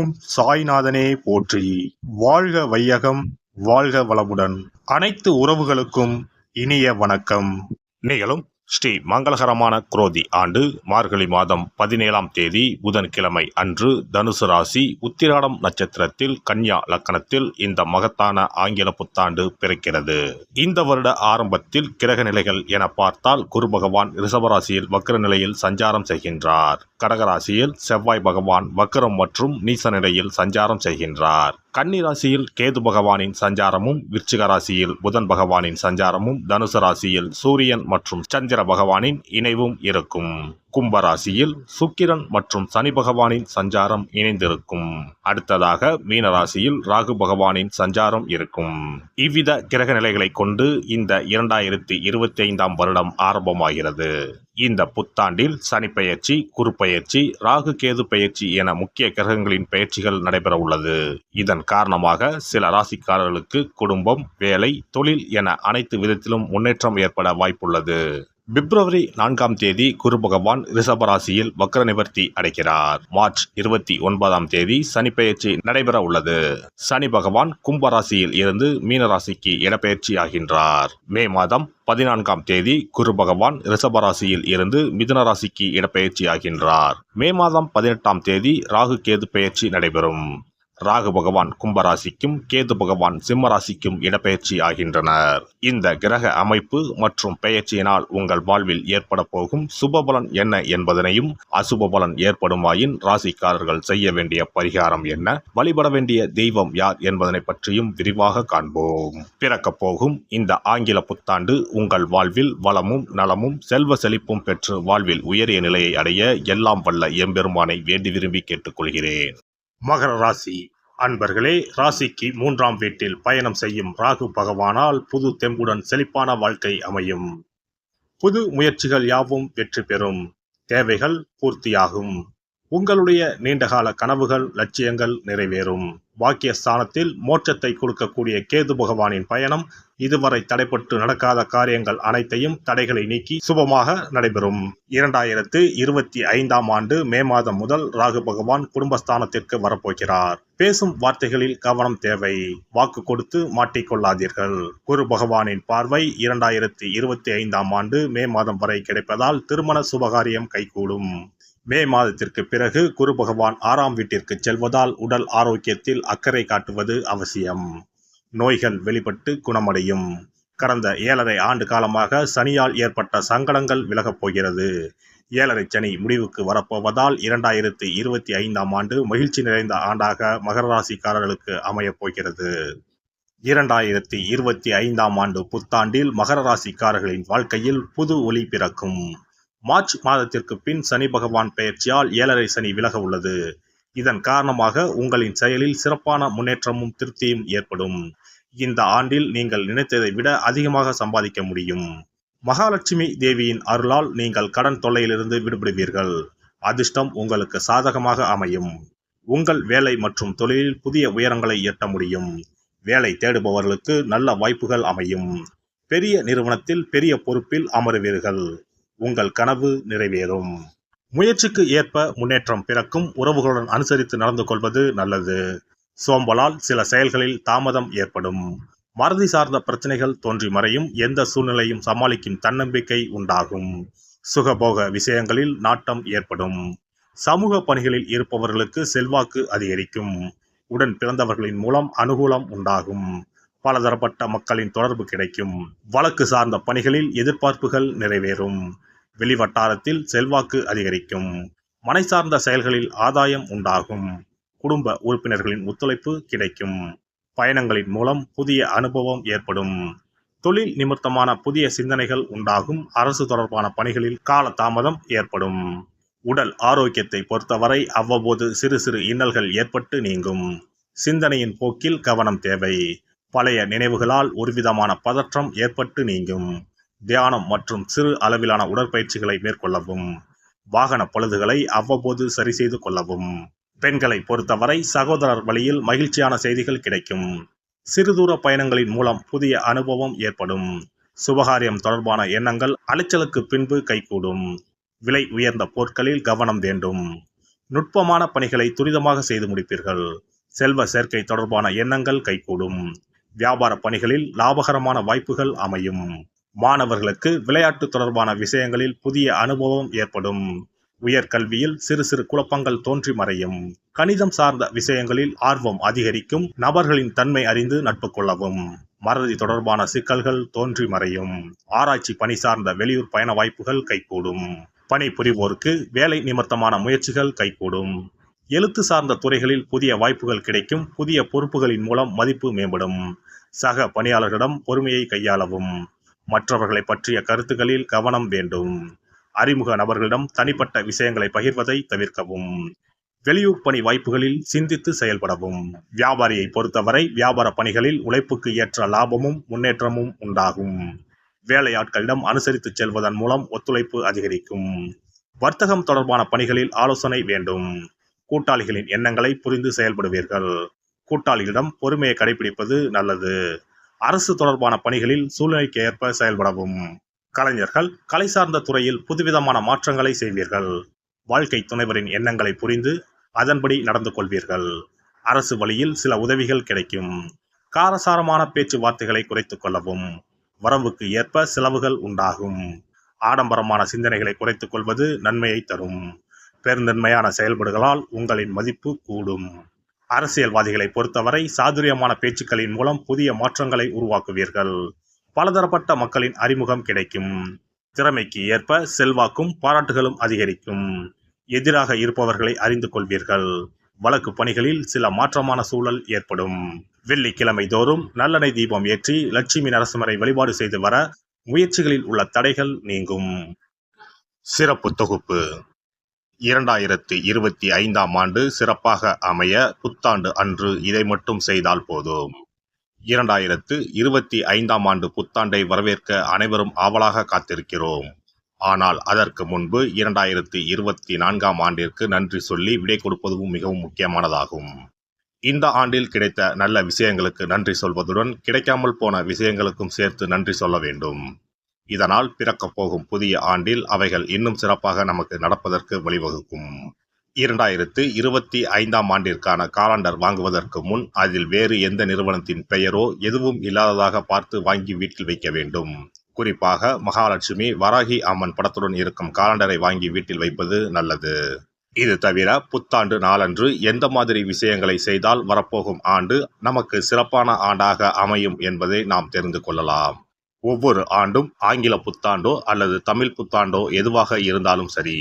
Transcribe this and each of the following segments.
ஓம் சாய்நாதனே போற்றி. வாழ்க வையகம், வாழ்க வளமுடன். அனைத்து உறவுகளுக்கும் இனிய வணக்கம். நிகழும் ஸ்ரீ மங்களகரமான குரோதி ஆண்டு மார்கழி மாதம் 17ஆம் தேதி புதன்கிழமை அன்று தனுசு ராசி உத்திராடம் நட்சத்திரத்தில் கன்யா லக்கணத்தில் இந்த மகத்தான ஆங்கில புத்தாண்டு பிறக்கிறது. இந்த வருட ஆரம்பத்தில் கிரக நிலைகள் என பார்த்தால் குரு பகவான் ரிஷபராசியில் வக்ர நிலையில் சஞ்சாரம் செய்கின்றார். கடகராசியில் செவ்வாய் பகவான் வக்ரம் மற்றும் நீச நிலையில் சஞ்சாரம் செய்கின்றார். கன்னி ராசியில் கேது பகவானின் சஞ்சாரமும், விருச்சிக ராசியில் புதன் பகவானின் சஞ்சாரமும், தனுசு ராசியில் சூரியன் மற்றும் சந்திர பகவானின் இணைவும் இருக்கும். கும்பராசியில் சுக்கிரன் மற்றும் சனி பகவானின் சஞ்சாரம் இணைந்திருக்கும். அடுத்ததாக மீனராசியில் ராகு பகவானின் சஞ்சாரம் இருக்கும். இவ்வித கிரக நிலைகளை கொண்டு இந்த 2025ஆம் வருடம் ஆரம்பமாகிறது. இந்த புத்தாண்டில் சனி பெயர்ச்சி, குரு பெயர்ச்சி, ராகு கேது பெயர்ச்சி என முக்கிய கிரகங்களின் பெயர்ச்சிகள் நடைபெற உள்ளது. இதன் காரணமாக சில ராசிக்காரர்களுக்கு குடும்பம், வேலை, தொழில் என அனைத்து விதத்திலும் முன்னேற்றம் ஏற்பட வாய்ப்புள்ளது. பிப்ரவரி 4ஆம் தேதி குரு பகவான் ரிஷபராசியில் வக்ர நிவர்த்தி அடைகிறார். மார்ச் 29ஆம் தேதி சனி பெயர்ச்சி நடைபெற உள்ளது. சனி பகவான் கும்பராசியில் இருந்து மீனராசிக்கு இடப்பெயர்ச்சி ஆகின்றார். மே மாதம் 14ஆம் தேதி குரு பகவான் ரிஷபராசியில் இருந்து மிதுன ராசிக்கு இடப்பெயர்ச்சி ஆகின்றார். மே மாதம் 18ஆம் தேதி ராகு கேது பெயர்ச்சி நடைபெறும். ராகு பகவான் கும்பராசிக்கும் கேது பகவான் சிம்மராசிக்கும் இடப்பெயர்ச்சி ஆகின்றனர். இந்த கிரக அமைப்பு மற்றும் பெயர்ச்சியினால் உங்கள் வாழ்வில் ஏற்பட போகும் சுபபலன் என்ன என்பதனையும், அசுப பலன் ஏற்படுமாயின் ராசிக்காரர்கள் செய்ய வேண்டிய பரிகாரம் என்ன, வழிபட வேண்டிய தெய்வம் யார் என்பதனை பற்றியும் விரிவாக காண்போம். பிறக்கப் போகும் இந்த ஆங்கில புத்தாண்டு உங்கள் வாழ்வில் வளமும் நலமும் செல்வ செழிப்பும் பெற்று வாழ்வில் உயரிய நிலையை அடைய எல்லாம் வல்ல எம்பெருமானை வேண்டி விரும்பி கேட்டுக்கொள்கிறேன். மகர ராசி அன்பர்களே, ராசிக்கு 3ஆம் வீட்டில் பயணம் செய்யும் ராகு பகவானால் புது தெம்புடன் செழிப்பான வாழ்க்கை அமையும். புது முயற்சிகள் யாவும் வெற்றி பெறும். தேவைகள் பூர்த்தியாகும். உங்களுடைய நீண்டகால கனவுகள், லட்சியங்கள் நிறைவேறும். பாக்கியஸ்தானத்தில் மோட்சத்தை கொடுக்கக்கூடிய கேது பகவானின் பயணம் இதுவரை தடைப்பட்டு நடக்காத காரியங்கள் அனைத்தையும் தடைகளை நீக்கி சுபமாக நடைபெறும். 2025ஆம் ஆண்டு மே மாதம் முதல் ராகு பகவான் குடும்பஸ்தானத்திற்கு வரப்போகிறார். பேசும் வார்த்தைகளில் கவனம் தேவை. வாக்கு கொடுத்து மாட்டிக்கொள்ளாதீர்கள். குரு பகவானின் பார்வை 2025ஆம் ஆண்டு மே மாதம் வரை கிடைப்பதால் திருமண சுபகாரியம் கைகூடும். மே மாதத்திற்கு பிறகு குரு பகவான் 6ஆம் வீட்டிற்கு செல்வதால் உடல் ஆரோக்கியத்தில் அக்கறை காட்டுவது அவசியம். நோய்கள் வெளிப்பட்டு குணமடையும். கடந்த 7.5 ஆண்டு காலமாக சனியால் ஏற்பட்ட சங்கடங்கள் விலகப் போகிறது. 7.5 சனி முடிவுக்கு வரப்போவதால் 2025ஆம் ஆண்டு மகிழ்ச்சி நிறைந்த ஆண்டாக மகர ராசிக்காரர்களுக்கு அமையப் போகிறது. 2025ஆம் ஆண்டு புத்தாண்டில் மகர ராசிக்காரர்களின் வாழ்க்கையில் புது ஒளி பிறக்கும். மார்ச் மாதத்திற்கு பின் சனி பகவான் பெயர்ச்சியால் 7.5 சனி விலக உள்ளது. இதன் காரணமாக உங்களின் செயலில் சிறப்பான முன்னேற்றமும் திருப்தியும் ஏற்படும். இந்த ஆண்டில் நீங்கள் நினைத்ததை விட அதிகமாக சம்பாதிக்க முடியும். மகாலட்சுமி தேவியின் அருளால் நீங்கள் கடன் தொல்லையிலிருந்து விடுபடுவீர்கள். அதிர்ஷ்டம் உங்களுக்கு சாதகமாக அமையும். உங்கள் வேலை மற்றும் தொழிலில் புதிய உயரங்களை எட்ட முடியும். வேலை தேடுபவர்களுக்கு நல்ல வாய்ப்புகள் அமையும். பெரிய நிறுவனத்தில் பெரிய பொறுப்பில் அமருவீர்கள். உங்கள் கனவு நிறைவேறும். முயற்சிக்கு ஏற்ப முன்னேற்றம் பிறக்கும். உறவுகளுடன் அனுசரித்து நடந்து கொள்வது நல்லது. சோம்பலால் சில செயல்களில் தாமதம் ஏற்படும். மறதி சார்ந்த பிரச்சனைகள் தோன்றி மறையும். எந்த சூழ்நிலையும் சமாளிக்கும் தன்னம்பிக்கை உண்டாகும். சுகபோக விஷயங்களில் நாட்டம் ஏற்படும். சமூக பணிகளில் இருப்பவர்களுக்கு செல்வாக்கு அதிகரிக்கும். உடன் பிறந்தவர்களின் மூலம் அனுகூலம் உண்டாகும். பலதரப்பட்ட மக்களின் தொடர்பு கிடைக்கும். வழக்கு சார்ந்த பணிகளில் எதிர்பார்ப்புகள் நிறைவேறும். வெளிவட்டாரத்தில் செல்வாக்கு அதிகரிக்கும். மனை சார்ந்த செயல்களில் ஆதாயம் உண்டாகும். குடும்ப உறுப்பினர்களின் ஒத்துழைப்பு கிடைக்கும். பயணங்களின் மூலம் புதிய அனுபவம் ஏற்படும். தொழில் நிமித்தமான புதிய சிந்தனைகள் உண்டாகும். அரசு தொடர்பான பணிகளில் காலதாமதம் ஏற்படும். உடல் ஆரோக்கியத்தை பொறுத்தவரை அவ்வப்போது சிறு சிறு இன்னல்கள் ஏற்பட்டு நீங்கும். சிந்தனையின் போக்கில் கவனம் தேவை. பழைய நினைவுகளால் ஒருவிதமான பதற்றம் ஏற்பட்டு நீங்கும். தியானம் மற்றும் சிறு அளவிலான உடற்பயிற்சிகளை மேற்கொள்ளவும். வாகன பழுதுகளை அவ்வப்போது சரி செய்து கொள்ளவும். பெண்களை பொறுத்தவரை சகோதரர் வழியில் மகிழ்ச்சியான செய்திகள் கிடைக்கும். சிறுதூர பயணங்களின் மூலம் புதிய அனுபவம் ஏற்படும். சுபகாரியம் தொடர்பான எண்ணங்கள் அலைச்சலுக்கு பின்பு கைகூடும். விலை உயர்ந்த பொருட்களில் கவனம் வேண்டும். நுட்பமான பணிகளை துரிதமாக செய்து முடிப்பீர்கள். செல்வ சேர்க்கை தொடர்பான எண்ணங்கள் கைகூடும். வியாபார பணிகளில் லாபகரமான வாய்ப்புகள் அமையும். மாணவர்களுக்கு விளையாட்டு தொடர்பான விஷயங்களில் புதிய அனுபவம் ஏற்படும். உயர்கல்வியில் சிறு சிறு குழப்பங்கள் தோன்றி மறையும். கணிதம் சார்ந்த விஷயங்களில் ஆர்வம் அதிகரிக்கும். நபர்களின் தன்மை அறிந்து நட்பு கொள்ளவும். மறதி தொடர்பான சிக்கல்கள் தோன்றி மறையும். ஆராய்ச்சி பணி சார்ந்த வெளியூர் பயண வாய்ப்புகள் கைகூடும். பணி புரிவோருக்கு வேலை நிமித்தமான முயற்சிகள் கைகூடும். எழுத்து சார்ந்த துறைகளில் புதிய வாய்ப்புகள் கிடைக்கும். புதிய பொறுப்புகளின் மூலம் மதிப்பு மேம்படும். சக பணியாளர்களிடம் பொறுமையை கையாளவும். மற்றவர்களை பற்றிய கருத்துக்களில் கவனம் வேண்டும். அறிமுக நபர்களிடம் தனிப்பட்ட விஷயங்களை பகிர்வதை தவிர்க்கவும். வெளியூர் பணி வாய்ப்புகளில் சிந்தித்து செயல்படவும். வியாபாரியை பொறுத்தவரை வியாபார பணிகளில் உழைப்புக்கு ஏற்ற லாபமும் முன்னேற்றமும் உண்டாகும். வேலையாட்களிடம் அனுசரித்து செல்வதன் மூலம் ஒத்துழைப்பு அதிகரிக்கும். வர்த்தகம் தொடர்பான பணிகளில் ஆலோசனை வேண்டும். கூட்டாளிகளின் எண்ணங்களை புரிந்து செயல்படுவீர்கள். கூட்டாளிகளிடம் பொறுமையை கடைபிடிப்பது நல்லது. அரசு தொடர்பான பணிகளில் சூழ்நிலைக்கு ஏற்ப செயல்படவும். கலைஞர்கள் கலை சார்ந்த துறையில் புதுவிதமான மாற்றங்களை செய்வீர்கள். வாழ்க்கை துணைவரின் எண்ணங்களை புரிந்து அதன்படி நடந்து கொள்வீர்கள். அரசு வழியில் சில உதவிகள் கிடைக்கும். காரசாரமான பேச்சுவார்த்தைகளை குறைத்துக் கொள்ளவும். வரவுக்கு ஏற்ப செலவுகள் உண்டாகும். ஆடம்பரமான சிந்தனைகளை குறைத்துக் கொள்வது நன்மையை தரும். பெருந்தன்மையான செயல்பாடுகளால் உங்களின் மதிப்பு கூடும். அரசியல்வாதிகளை பொறுத்தவரை சாதுரியமான பேச்சுக்களின் மூலம் புதிய மாற்றங்களை உருவாக்குவீர்கள். பலதரப்பட்ட மக்களின் அறிமுகம் கிடைக்கும். திறமைக்கு ஏற்ப செல்வாக்கும் பாராட்டுகளும் அதிகரிக்கும். எதிராக இருப்பவர்களை அறிந்து கொள்வீர்கள். வழக்கு பணிகளில் சில மாற்றமான சூழல் ஏற்படும். வெள்ளிக்கிழமை தோறும் நல்லெண்ணெய் தீபம் ஏற்றி லட்சுமி நரசிம்மரை வழிபாடு செய்து வர முயற்சிகளில் உள்ள தடைகள் நீங்கும். சிறப்பு தொகுப்பு 2025ஆம் ஆண்டு சிறப்பாக அமைய புத்தாண்டு அன்று இதை மட்டும் செய்தால் போதும். 2025ஆம் ஆண்டு புத்தாண்டை வரவேற்க அனைவரும் ஆவலாக காத்திருக்கிறோம். ஆனால் அதற்கு முன்பு 2024ஆம் ஆண்டிற்கு நன்றி சொல்லி விடை கொடுப்பதும் மிகவும் முக்கியமானதாகும். இந்த ஆண்டில் கிடைத்த நல்ல விஷயங்களுக்கு நன்றி சொல்வதுடன் கிடைக்காமல் போன விஷயங்களுக்கும் சேர்த்து நன்றி சொல்ல வேண்டும். இதனால் பிறக்கப் போகும் புதிய ஆண்டில் அவைகள் இன்னும் சிறப்பாக நமக்கு நடப்பதற்கு வழிவகுக்கும். 2025ஆம் ஆண்டிற்கான காலண்டர் வாங்குவதற்கு முன் அதில் வேறு எந்த நிறுவனத்தின் பெயரோ எதுவும் இல்லாததாக பார்த்து வாங்கி வீட்டில் வைக்க வேண்டும். குறிப்பாக மகாலட்சுமி, வராகி அம்மன் படத்துடன் இருக்கும் காலண்டரை வாங்கி வீட்டில் வைப்பது நல்லது. இது தவிர புத்தாண்டு நாளன்று எந்த மாதிரி விஷயங்களை செய்தால் வரப்போகும் ஆண்டு நமக்கு சிறப்பான ஆண்டாக அமையும் என்பதை நாம் தெரிந்து கொள்ளலாம். ஒவ்வொரு ஆண்டும் ஆங்கில புத்தாண்டோ அல்லது தமிழ் புத்தாண்டோ எதுவாக இருந்தாலும் சரி,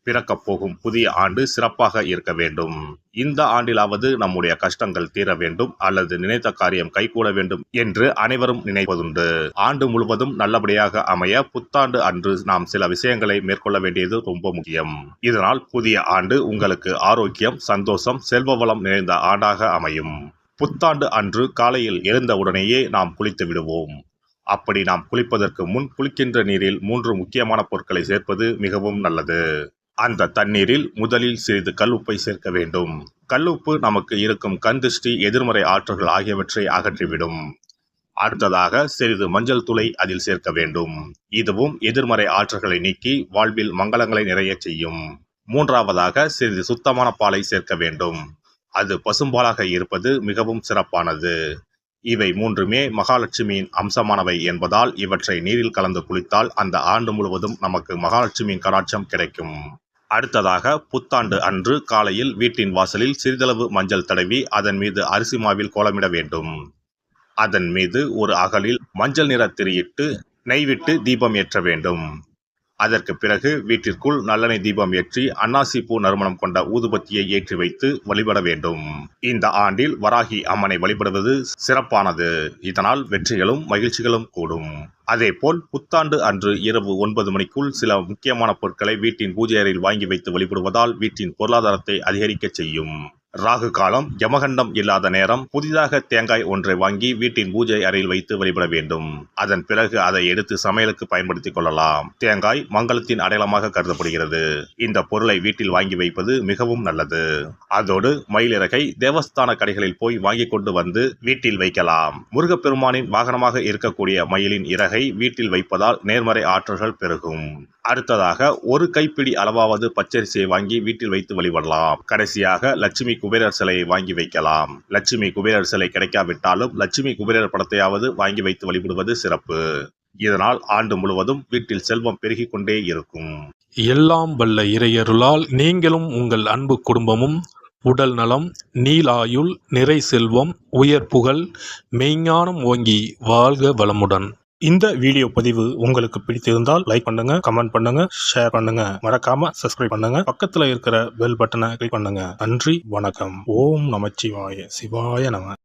பிறக்கப் போகும் புதிய ஆண்டு சிறப்பாக இருக்க வேண்டும். இந்த ஆண்டிலாவது நம்முடைய கஷ்டங்கள் தீர வேண்டும் அல்லது நினைத்த காரியம் கைகூட வேண்டும் என்று அனைவரும் நினைப்பதுண்டு. ஆண்டு முழுவதும் நல்லபடியாக அமைய புத்தாண்டு அன்று நாம் சில விஷயங்களை மேற்கொள்ள வேண்டியது ரொம்ப முக்கியம். இதனால் புதிய ஆண்டு உங்களுக்கு ஆரோக்கியம், சந்தோஷம், செல்வ வளம் நிறைந்த ஆண்டாக அமையும். புத்தாண்டு அன்று காலையில் எழுந்தவுடனேயே நாம் குளித்து விடுவோம். அப்படி நாம் குளிப்பதற்கு முன் குளிக்கின்ற நீரில் 3 முக்கியமான பொருட்களை சேர்ப்பது மிகவும் நல்லது. அந்த தண்ணீரில் முதலில் சிறிது கல்லுப்பை சேர்க்க வேண்டும். கல்லுப்பு நமக்கு இருக்கும் கண் திருஷ்டி, எதிர்மறை ஆற்றல்கள் ஆகியவற்றை அகற்றிவிடும். அடுத்ததாக சிறிது மஞ்சள் தூளை அதில் சேர்க்க வேண்டும். இதுவும் எதிர்மறை ஆற்றல்களை நீக்கி வாழ்வில் மங்களங்களை நிறைய செய்யும். மூன்றாவதாக சிறிது சுத்தமான பாலை சேர்க்க வேண்டும். அது பசும்பாலாக இருப்பது மிகவும் சிறப்பானது. இவை மூன்றுமே மகாலட்சுமியின் அம்சமானவை என்பதால் இவற்றை நீரில் கலந்து குளித்தால் அந்த ஆண்டு முழுவதும் நமக்கு மகாலட்சுமியின் கடாட்சம் கிடைக்கும். அடுத்ததாக புத்தாண்டு அன்று காலையில் வீட்டின் வாசலில் சிறிதளவு மஞ்சள் தடவி அதன் மீது அரிசி மாவில் கோலமிட வேண்டும். அதன் மீது ஒரு அகலில் மஞ்சள் நிற திரியிட்டு நெய் விட்டு தீபம் ஏற்ற வேண்டும். அதற்கு பிறகு வீட்டிற்குள் நல்லெண்ணெய் தீபம் ஏற்றி அன்னாசி பூ நறுமணம் கொண்ட ஊதுபத்தியை ஏற்றி வைத்து வழிபட வேண்டும். இந்த ஆண்டில் வராகி அம்மனை வழிபடுவது சிறப்பானது. இதனால் வெற்றிகளும் மகிழ்ச்சிகளும் கூடும். அதேபோல் புத்தாண்டு அன்று இரவு 9 மணிக்குள் சில முக்கியமான பொருட்களை வீட்டின் பூஜை அறையில் வாங்கி வைத்து வழிபடுவதால் வீட்டின் பொருளாதாரத்தை அதிகரிக்க செய்யும். ராகு காலம், யமகண்டம் இல்லாத நேரம் புதிதாக தேங்காய் ஒன்றை வாங்கி வீட்டின் பூஜை அறையில் வைத்து வழிபட வேண்டும். அதன் பிறகு அதை எடுத்து சமையலுக்கு பயன்படுத்திக் கொள்ளலாம். தேங்காய் மங்களத்தின் அடையாளமாக கருதப்படுகிறது. இந்த பொருளை வீட்டில் வாங்கி வைப்பது மிகவும் நல்லது. அதோடு மயிலிறகை தேவஸ்தான கடைகளில் போய் வாங்கி கொண்டு வந்து வீட்டில் வைக்கலாம். முருகப்பெருமானின் வாகனமாக இருக்கக்கூடிய மயிலின் இறகை வீட்டில் வைப்பதால் நேர்மறை ஆற்றல்கள் பெருகும். அடுத்ததாக ஒரு கைப்பிடி அளவாவது பச்சரிசியை வாங்கி வீட்டில் வைத்து வழிபடலாம். கடைசியாக லட்சுமி குபேரர் சிலையை வாங்கி வைக்கலாம். லட்சுமி குபேரர் சிலை கிடைக்காவிட்டாலும் லட்சுமி குபேரர் படத்தையாவது வாங்கி வைத்து வழிபடுவது சிறப்பு. இதனால் ஆண்டு முழுவதும் வீட்டில் செல்வம் பெருகிக் கொண்டே இருக்கும். எல்லாம் வல்ல இறையருளால் நீங்களும் உங்கள் அன்பு குடும்பமும் உடல் நலம், நீலாயுள், நிறை செல்வம், உயர் புகழ், மெய்ஞானம் ஓங்கி வாழ்க வளமுடன். இந்த வீடியோ பதிவு உங்களுக்கு பிடித்திருந்தால் லைக் பண்ணுங்க, கமெண்ட் பண்ணுங்க, ஷேர் பண்ணுங்க, மறக்காம சப்ஸ்கிரைப் பண்ணுங்க, பக்கத்துல இருக்கிற பெல் பட்டனை கிளிக் பண்ணுங்க. நன்றி, வணக்கம். ஓம் நமச்சிவாய, சிவாய நம.